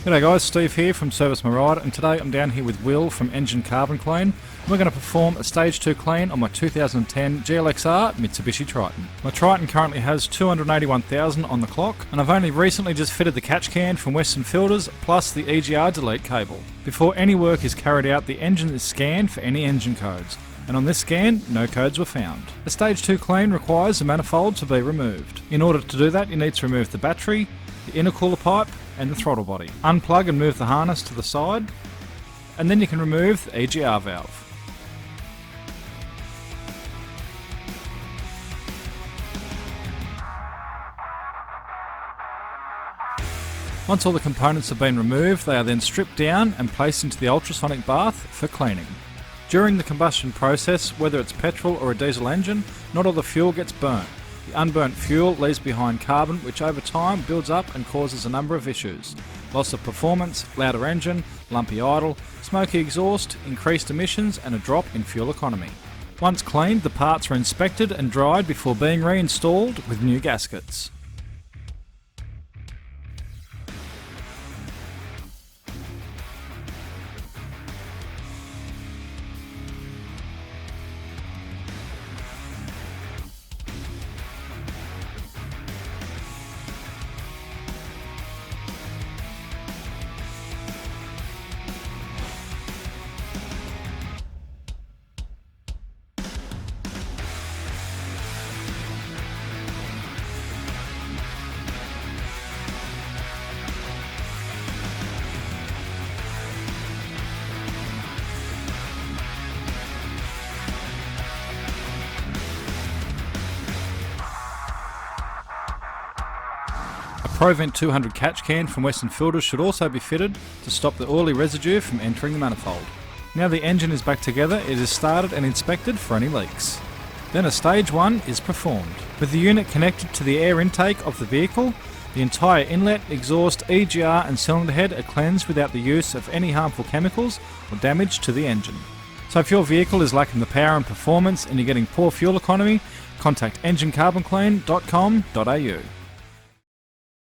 G'day guys, Steve here from Service My Ride, and today I'm down here with Will from Engine Carbon Clean. We're going to perform a Stage 2 clean on my 2010 GLXR Mitsubishi Triton. My Triton currently has 281,000 on the clock, and I've only recently just fitted the catch can from Western Filters plus the EGR delete cable. Before any work is carried out, the engine is scanned for any engine codes, and on this scan, no codes were found. A Stage 2 clean requires the manifold to be removed. In order to do that, you need to remove the battery, the intercooler pipe and the throttle body. Unplug and move the harness to the side, and then you can remove the EGR valve. Once all the components have been removed, they are then stripped down and placed into the ultrasonic bath for cleaning. During the combustion process, whether it's petrol or a diesel engine, not all the fuel gets burnt. The unburnt fuel leaves behind carbon, which over time builds up and causes a number of issues. Loss of performance, louder engine, lumpy idle, smoky exhaust, increased emissions and a drop in fuel economy. Once cleaned, the parts are inspected and dried before being reinstalled with new gaskets. A ProVent 200 catch can from Western Filters should also be fitted to stop the oily residue from entering the manifold. Now the engine is back together, it is started and inspected for any leaks. Then a Stage 1 is performed. With the unit connected to the air intake of the vehicle, the entire inlet, exhaust, EGR and cylinder head are cleansed without the use of any harmful chemicals or damage to the engine. So if your vehicle is lacking the power and performance and you're getting poor fuel economy, contact enginecarbonclean.com.au.